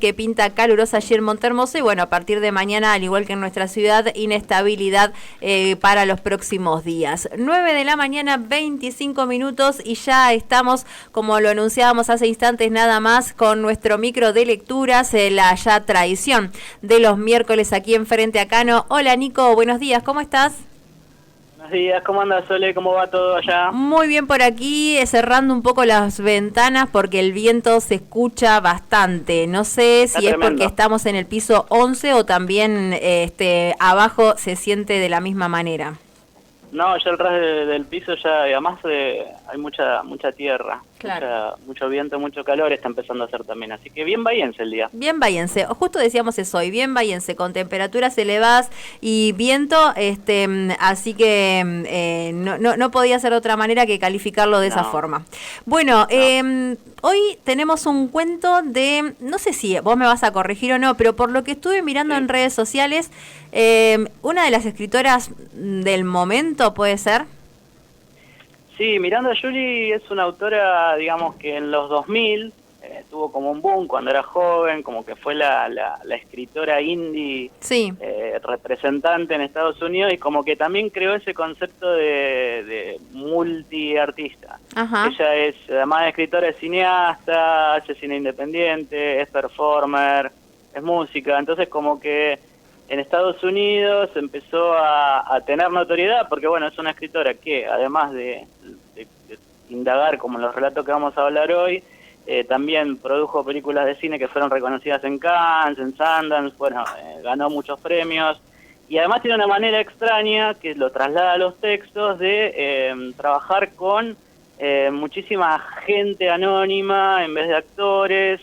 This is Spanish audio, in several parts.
Que pinta calurosa allí en Montehermoso y bueno, a partir de mañana, al igual que en nuestra ciudad, inestabilidad para los próximos días. 9 de la mañana, 25 minutos y ya estamos, como lo anunciábamos hace instantes nada más, con nuestro micro de lecturas, la ya tradición de los miércoles aquí en Frente a Cano. Hola Nico, buenos días, ¿cómo estás? Buenos días, ¿cómo andas, Sole? ¿Cómo va todo allá? Muy bien por aquí, cerrando un poco las ventanas porque el viento se escucha bastante. No sé si es porque estamos en el piso 11 o también abajo se siente de la misma manera. No, ya el ras del piso ya, y además hay mucha tierra, claro. mucho viento, mucho calor está empezando a hacer también, así que bien bahiense el día. Bien bahiense, justo decíamos eso hoy, bien bahiense, con temperaturas elevadas y viento, así que no podía ser de otra manera que calificarlo de esa forma. Bueno, hoy tenemos un cuento de, no sé si vos me vas a corregir o no, pero por lo que estuve mirando en redes sociales, una de las escritoras del momento, ¿puede ser? Sí, Miranda Julie es una autora, digamos que en los 2000 tuvo como un boom cuando era joven, como que fue la escritora indie representante en Estados Unidos y como que también creó ese concepto de multiartista. Ajá. Ella es, además de escritora, es cineasta, hace cine independiente, es performer, es música, entonces como que en Estados Unidos empezó a tener notoriedad porque, bueno, es una escritora que, además de indagar como en los relatos que vamos a hablar hoy, también produjo películas de cine que fueron reconocidas en Cannes, en Sundance, bueno, ganó muchos premios, y además tiene una manera extraña que lo traslada a los textos de trabajar con muchísima gente anónima en vez de actores,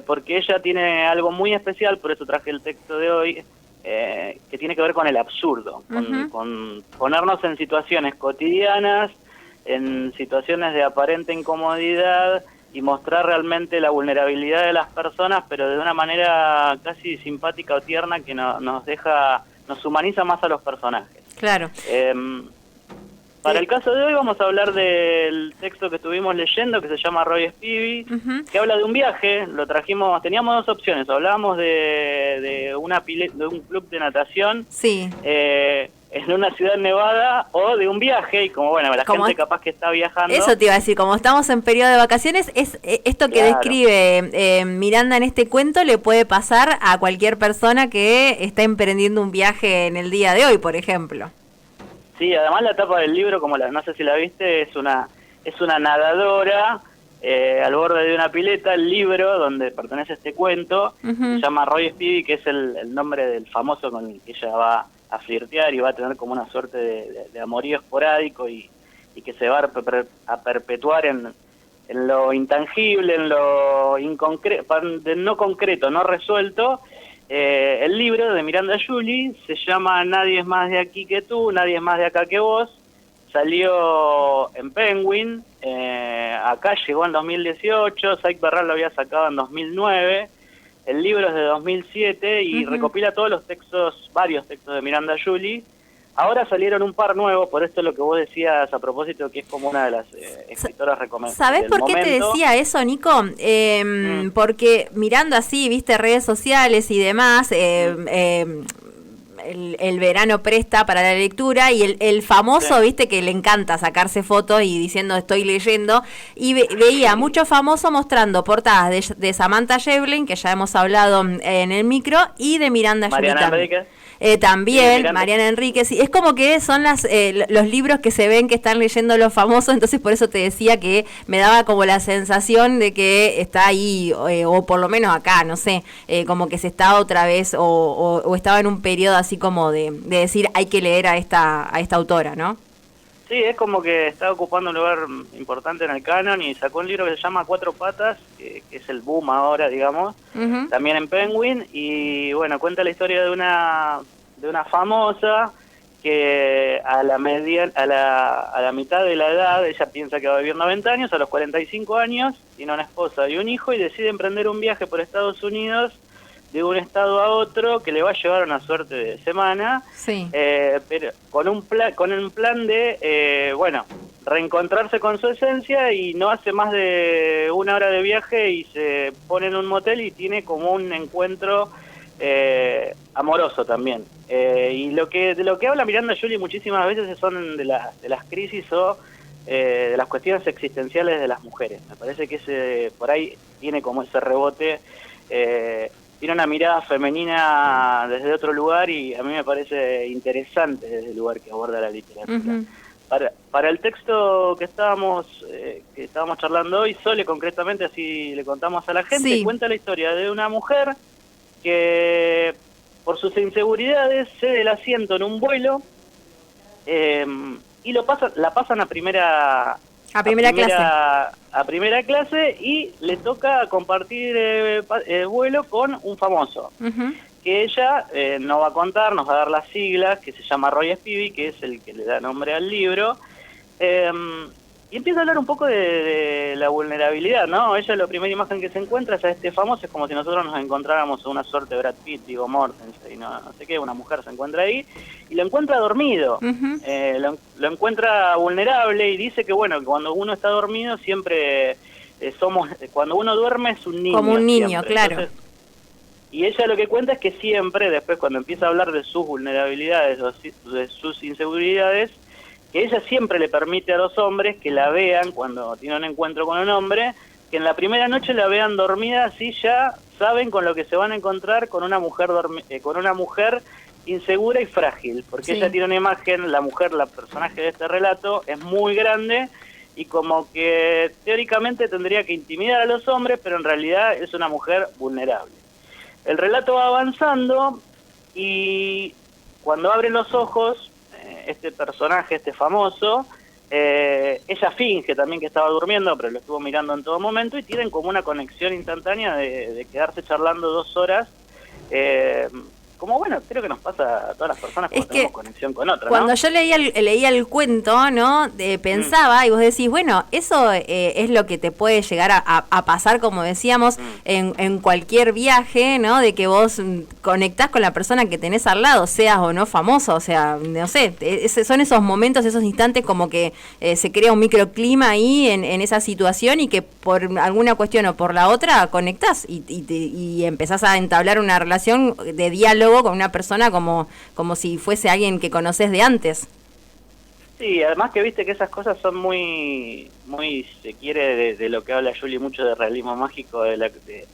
porque ella tiene algo muy especial, por eso traje el texto de hoy, que tiene que ver con el absurdo, con ponernos en situaciones cotidianas, en situaciones de aparente incomodidad y mostrar realmente la vulnerabilidad de las personas, pero de una manera casi simpática o tierna que nos humaniza más a los personajes. Claro. Para el caso de hoy vamos a hablar del texto que estuvimos leyendo, que se llama Roy Spivey, que habla de un viaje. Lo trajimos, teníamos dos opciones, hablábamos de un club de natación en una ciudad nevada o de un viaje, y como bueno, la gente capaz que está viajando. Eso te iba a decir, como estamos en periodo de vacaciones, es esto que describe Miranda en este cuento le puede pasar a cualquier persona que está emprendiendo un viaje en el día de hoy, por ejemplo. Sí, además la tapa del libro, como no sé si la viste, es una nadadora al borde de una pileta. El libro donde pertenece este cuento se llama Roy Spivey, que es el nombre del famoso con el que ella va a flirtear y va a tener como una suerte de amorío esporádico y que se va a perpetuar en lo intangible, en lo inconcreto, no concreto, no resuelto. El libro de Miranda Julie se llama Nadie es más de aquí que tú, nadie es más de acá que vos. Salió en Penguin, acá llegó en 2018, Sykes Barral lo había sacado en 2009. El libro es de 2007 y recopila todos los textos, varios textos de Miranda Julie. Ahora salieron un par nuevos, por esto lo que vos decías a propósito, que es como una de las escritoras recomendadas. ¿Sabés por qué te decía eso, Nico? Porque mirando así, viste, redes sociales y demás, el verano presta para la lectura y el famoso, viste, que le encanta sacarse fotos y diciendo estoy leyendo, y veía mucho famoso mostrando portadas de Samantha Schweblin, que ya hemos hablado en el micro, y de Miranda Julie también, Mariana Enríquez, y es como que son los libros que se ven que están leyendo los famosos, entonces por eso te decía que me daba como la sensación de que está ahí, o por lo menos acá, no sé, como que se estaba otra vez, o estaba en un periodo así como de decir hay que leer a esta autora, ¿no? Sí, es como que está ocupando un lugar importante en el canon y sacó un libro que se llama Cuatro Patas, que es el boom ahora, digamos, también en Penguin, y bueno, cuenta la historia de una famosa que a la mitad de la edad, ella piensa que va a vivir 90 años, a los 45 años, tiene una esposa y un hijo y decide emprender un viaje por Estados Unidos de un estado a otro que le va a llevar una suerte de semana, pero con un plan de, reencontrarse con su esencia y no hace más de 1 hora de viaje y se pone en un motel y tiene como un encuentro amoroso también. Y de lo que habla Miranda Julie muchísimas veces son de las crisis o de las cuestiones existenciales de las mujeres. Me parece que por ahí tiene como ese rebote, tiene una mirada femenina desde otro lugar y a mí me parece interesante desde el lugar que aborda la literatura. Ujú. Para el texto que estábamos charlando hoy, Sole concretamente, así le contamos a la gente, Sí. cuenta la historia de una mujer que por sus inseguridades cede el asiento en un vuelo y la pasan a primera clase y le toca compartir vuelo con un famoso. Ujú. Que ella no va a contar, nos va a dar las siglas, que se llama Roy Spivey, que es el que le da nombre al libro, y empieza a hablar un poco de la vulnerabilidad, ¿no? Ella, la primera imagen que se encuentra es a este famoso, es como si nosotros nos encontráramos una suerte de Brad Pitt, Viggo Mortensen, no sé qué, una mujer se encuentra ahí, y lo encuentra dormido, Ujú. lo encuentra vulnerable, y dice que, bueno, que cuando uno está dormido siempre cuando uno duerme es un niño. Como un niño, siempre. claro. Entonces, y ella lo que cuenta es que siempre, después cuando empieza a hablar de sus vulnerabilidades o de sus inseguridades, que ella siempre le permite a los hombres que la vean cuando tiene un encuentro con un hombre, que en la primera noche la vean dormida, así ya saben con lo que se van a encontrar con una mujer insegura y frágil, porque Sí. ella tiene una imagen, la personaje de este relato, es muy grande y como que teóricamente tendría que intimidar a los hombres, pero en realidad es una mujer vulnerable. El relato va avanzando y cuando abren los ojos, este personaje, este famoso, ella finge también que estaba durmiendo, pero lo estuvo mirando en todo momento y tienen como una conexión instantánea de quedarse charlando 2 horas. Como bueno, creo que nos pasa a todas las personas cuando tenemos conexión con otra, cuando ¿no? yo leía el cuento, ¿no? Pensaba, y vos decís, bueno, eso es lo que te puede llegar a pasar, como decíamos, en cualquier viaje, ¿no? De que vos conectás con la persona que tenés al lado, seas o no famoso, o sea, no sé, son esos momentos, esos instantes como que se crea un microclima ahí en esa situación y que por alguna cuestión o por la otra conectás y empezás a entablar una relación de diálogo con una persona como si fuese alguien que conoces de antes. Sí, además que viste que esas cosas son muy, se quiere, de lo que habla Julie mucho de realismo mágico, de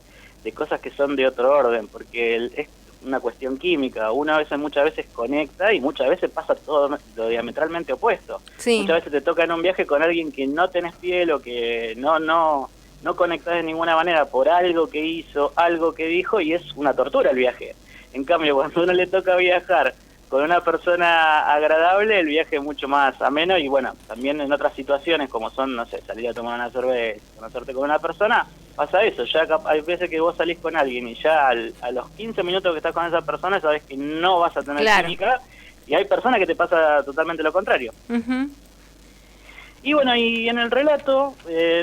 cosas que son de otro orden, porque es una cuestión química. Muchas veces conecta y muchas veces pasa todo lo diametralmente opuesto. Sí. Muchas veces te toca en un viaje con alguien que no tenés piel o que no conectás de ninguna manera por algo que hizo, algo que dijo, y es una tortura el viaje. En cambio, cuando a uno le toca viajar con una persona agradable, el viaje es mucho más ameno y bueno, también en otras situaciones como son, no sé, salir a tomar una cerveza, conocerte con una persona, pasa eso. Ya hay veces que vos salís con alguien y ya a los 15 minutos que estás con esa persona sabés que no vas a tener química, y hay personas que te pasa totalmente lo contrario. Uh-huh. Y bueno, y en el relato,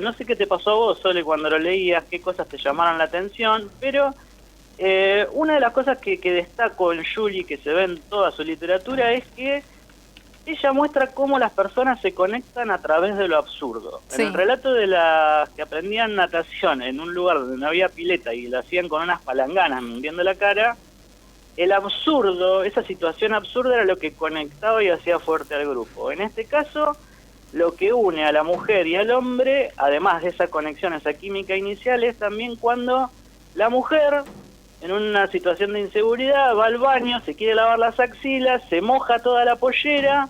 no sé qué te pasó a vos, Sole, cuando lo leías, qué cosas te llamaron la atención, pero una de las cosas que destaco en Julie, que se ve en toda su literatura, es que ella muestra cómo las personas se conectan a través de lo absurdo. Sí. En el relato de las que aprendían natación en un lugar donde no había pileta y lo hacían con unas palanganas hundiendo la cara, el absurdo, esa situación absurda era lo que conectaba y hacía fuerte al grupo. En este caso, lo que une a la mujer y al hombre, además de esa conexión, esa química inicial, es también cuando la mujer, en una situación de inseguridad, va al baño, se quiere lavar las axilas, se moja toda la pollera,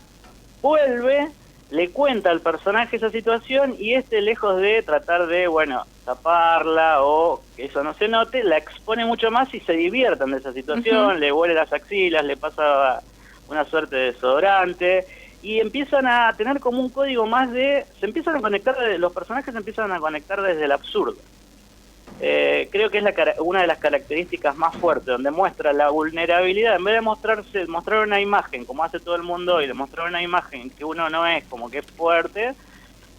vuelve, le cuenta al personaje esa situación y lejos de tratar de, bueno, taparla o que eso no se note, la expone mucho más y se diviertan de esa situación, le huele las axilas, le pasa una suerte de desodorante y empiezan a tener como un código más se empiezan a conectar, los personajes se empiezan a conectar desde el absurdo. Creo que es una de las características más fuertes, donde muestra la vulnerabilidad. En vez de mostrar una imagen, como hace todo el mundo hoy, de mostrar una imagen que uno no es, como que es fuerte,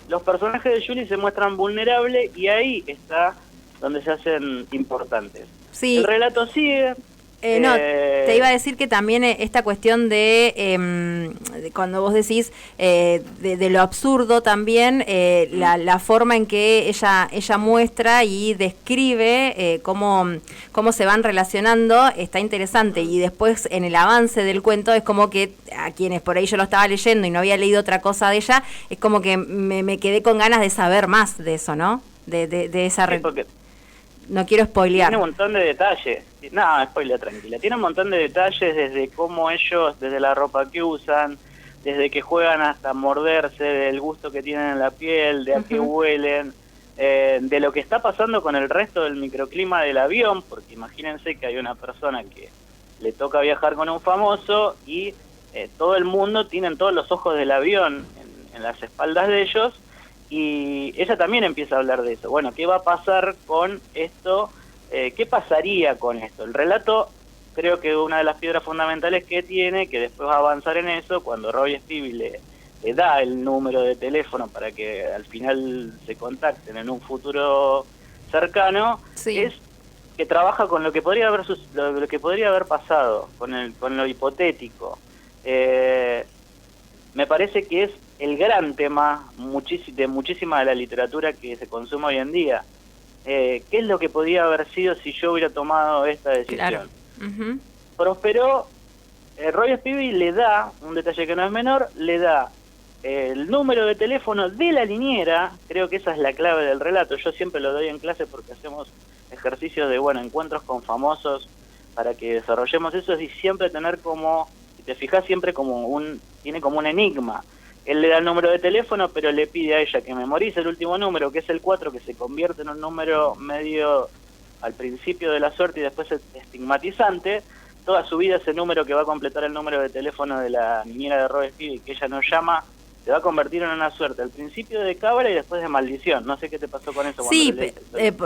los personajes de Julie se muestran vulnerables y ahí está donde se hacen importantes. Sí. El relato sigue. No, te iba a decir que también esta cuestión de cuando vos decís de lo absurdo también, la forma en que ella muestra y describe cómo se van relacionando está interesante, y después en el avance del cuento es como que a quienes por ahí yo lo estaba leyendo y no había leído otra cosa de ella, es como que me quedé con ganas de saber más de eso, ¿no? De esa... No quiero spoilear. Tiene un montón de detalles. No, spoiler, tranquila. Tiene un montón de detalles desde cómo ellos, desde la ropa que usan, desde que juegan hasta morderse, del gusto que tienen en la piel, de a qué huelen, de lo que está pasando con el resto del microclima del avión, porque imagínense que hay una persona que le toca viajar con un famoso y todo el mundo, tienen todos los ojos del avión en las espaldas de ellos. Y ella también empieza a hablar de eso. Bueno, ¿qué va a pasar con esto? ¿Qué pasaría con esto? El relato, creo que una de las piedras fundamentales que tiene, que después va a avanzar en eso, cuando Roy Spivey le da el número de teléfono para que al final se contacten en un futuro cercano, sí, es que trabaja con lo que podría haber lo que podría haber pasado, con lo hipotético. Me parece que es el gran tema de muchísima de la literatura que se consume hoy en día. ¿Qué es lo que podía haber sido si yo hubiera tomado esta decisión? Claro. Prosperó. Roy Spivey le da, un detalle que no es menor, le da el número de teléfono de la niñera. Creo que esa es la clave del relato. Yo siempre lo doy en clase porque hacemos ejercicios de, encuentros con famosos para que desarrollemos eso, y siempre tener como, si te fijas, siempre tiene como un enigma. Él le da el número de teléfono, pero le pide a ella que memorice el último número, que es el 4, que se convierte en un número medio al principio de la suerte y después estigmatizante. Toda su vida ese número, que va a completar el número de teléfono de la niñera de Roy Spivey, que ella nos llama, se va a convertir en una suerte, al principio de cábala y después de maldición. No sé qué te pasó con eso. Sí,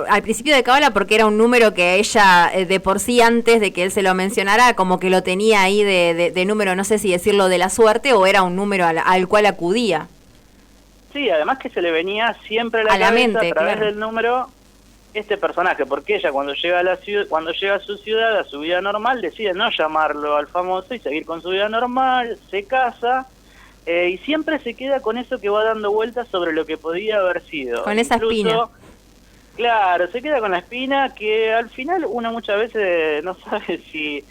al principio de cábala porque era un número que ella, de por sí, antes de que él se lo mencionara, como que lo tenía ahí de número, no sé si decirlo de la suerte, o era un número al cual acudía. Sí, además que se le venía siempre a la mente, a través del número, este personaje, porque ella cuando llega a su ciudad, a su vida normal, decide no llamarlo al famoso y seguir con su vida normal, se casa. Y siempre se queda con eso que va dando vueltas sobre lo que podía haber sido. Con esa espina. Claro, se queda con la espina, que al final uno muchas veces no sabe si...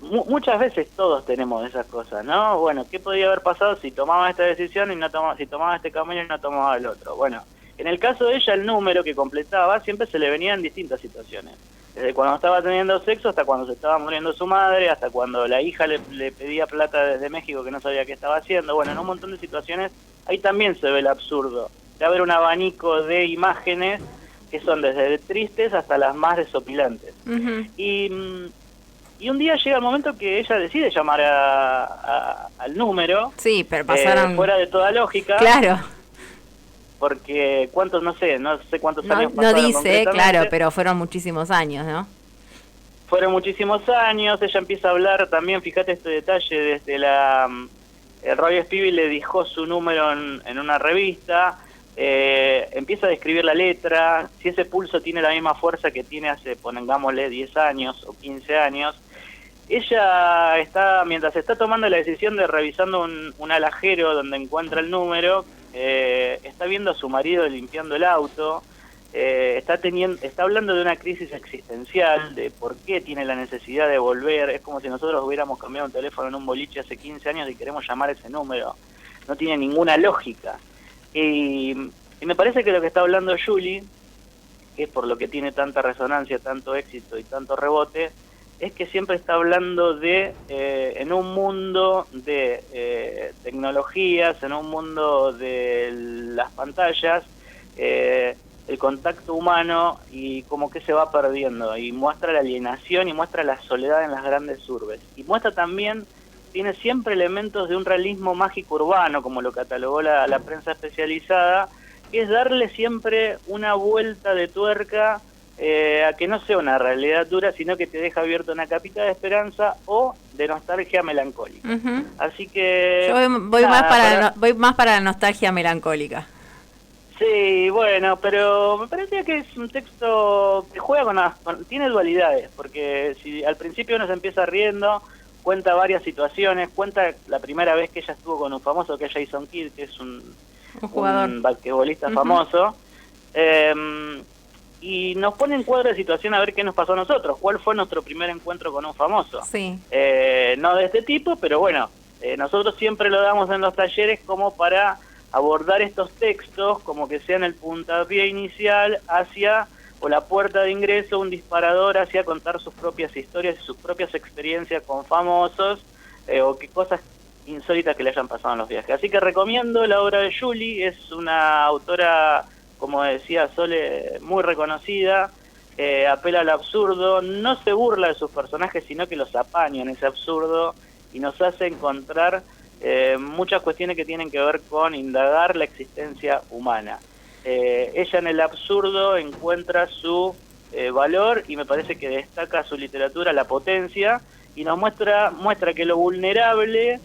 muchas veces todos tenemos esas cosas, ¿no? Bueno, ¿qué podía haber pasado si tomaba esta decisión y si tomaba este camino y no tomaba el otro? Bueno, en el caso de ella, el número que completaba siempre se le venía en distintas situaciones. Desde cuando estaba teniendo sexo hasta cuando se estaba muriendo su madre, hasta cuando la hija le pedía plata desde México que no sabía qué estaba haciendo. Bueno, en un montón de situaciones ahí también se ve el absurdo. De haber un abanico de imágenes que son desde tristes hasta las más desopilantes. Y un día llega el momento que ella decide llamar al número. Sí, pero pasaron... fuera de toda lógica. Claro. Porque no sé cuántos años pasaron. No dice, claro, pero fueron muchísimos años, ¿no? Fueron muchísimos años. Ella empieza a hablar también, fíjate este detalle, desde Roy Spivey le dijo su número en una revista, empieza a describir la letra, si ese pulso tiene la misma fuerza que tiene hace, pongámosle, 10 años o 15 años. Ella mientras está tomando la decisión de revisando un alajero donde encuentra el número, está viendo a su marido limpiando el auto, está hablando de una crisis existencial, de por qué tiene la necesidad de volver. Es como si nosotros hubiéramos cambiado un teléfono en un boliche hace 15 años y queremos llamar ese número. No tiene ninguna lógica. Y me parece que lo que está hablando Julie, que es por lo que tiene tanta resonancia, tanto éxito y tanto rebote, es que siempre está hablando de, en un mundo de tecnologías, en un mundo de las pantallas, el contacto humano y como que se va perdiendo, y muestra la alienación y muestra la soledad en las grandes urbes. Y muestra también, tiene siempre elementos de un realismo mágico urbano, como lo catalogó la prensa especializada, que es darle siempre una vuelta de tuerca a que no sea una realidad dura, sino que te deja abierto una capita de esperanza o de nostalgia melancólica. Así que... Yo voy más para la nostalgia melancólica. Sí, bueno, pero me parecía que es un texto que juega tiene dualidades, porque si al principio uno se empieza riendo, cuenta varias situaciones, cuenta la primera vez que ella estuvo con un famoso, que es Jason Kidd, que es un jugador, basquetbolista famoso, y nos pone en cuadro de situación a ver qué nos pasó a nosotros, cuál fue nuestro primer encuentro con un famoso. Sí. No de este tipo, pero bueno, nosotros siempre lo damos en los talleres como para abordar estos textos como que sean el puntapié inicial hacia, o la puerta de ingreso, un disparador hacia contar sus propias historias y sus propias experiencias con famosos, o qué cosas insólitas que le hayan pasado en los viajes. Así que recomiendo la obra de Julie, es una autora, como decía Sole, muy reconocida, apela al absurdo, no se burla de sus personajes, sino que los apaña en ese absurdo y nos hace encontrar muchas cuestiones que tienen que ver con indagar la existencia humana. Ella en el absurdo encuentra su valor y me parece que destaca su literatura, la potencia, y nos muestra que lo vulnerable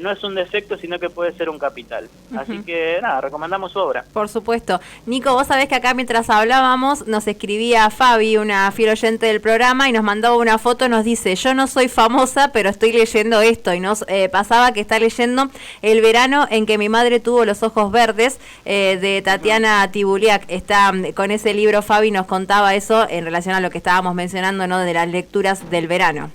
no es un defecto, sino que puede ser un capital. Así que nada, recomendamos su obra. Por supuesto. Nico, vos sabés que acá mientras hablábamos nos escribía Fabi, una fiel oyente del programa, y nos mandaba una foto, nos dice: yo no soy famosa, pero estoy leyendo esto, y nos pasaba que está leyendo El verano en que mi madre tuvo los ojos verdes, de Tatiana Tibuliak. Está con ese libro. Fabi nos contaba eso en relación a lo que estábamos mencionando, ¿no?, de las lecturas del verano.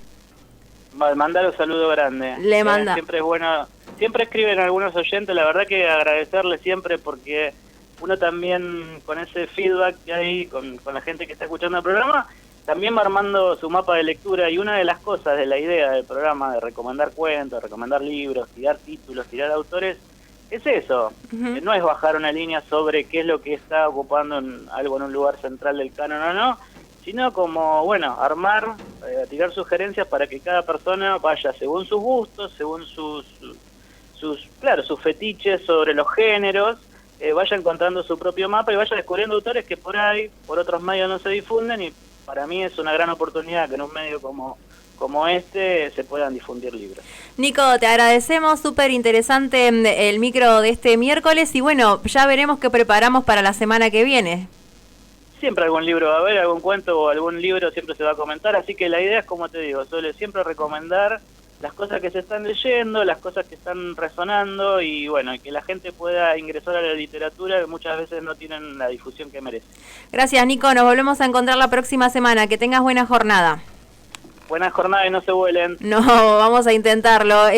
Mandar un saludo grande. Le manda. Siempre es bueno, siempre escriben algunos oyentes, la verdad que agradecerle siempre, porque uno también con ese feedback que hay con la gente que está escuchando el programa, también va armando su mapa de lectura, y una de las cosas de la idea del programa de recomendar cuentos, recomendar libros, tirar títulos, tirar autores, es eso. No es bajar una línea sobre qué es lo que está ocupando algo en un lugar central del canon o no, sino como, bueno, armar, tirar sugerencias para que cada persona vaya según sus gustos, según sus fetiches sobre los géneros, vaya encontrando su propio mapa y vaya descubriendo autores que por ahí, por otros medios no se difunden, y para mí es una gran oportunidad que en un medio como este se puedan difundir libros. Nico, te agradecemos, súper interesante el micro de este miércoles, y bueno, ya veremos qué preparamos para la semana que viene. Siempre algún libro va a haber, algún cuento o algún libro siempre se va a comentar, así que la idea es, como te digo, suele siempre recomendar las cosas que se están leyendo, las cosas que están resonando, y bueno, que la gente pueda ingresar a la literatura, que muchas veces no tienen la difusión que merece. Gracias, Nico, nos volvemos a encontrar la próxima semana, que tengas buena jornada. Buena jornada y no se vuelen. No, vamos a intentarlo.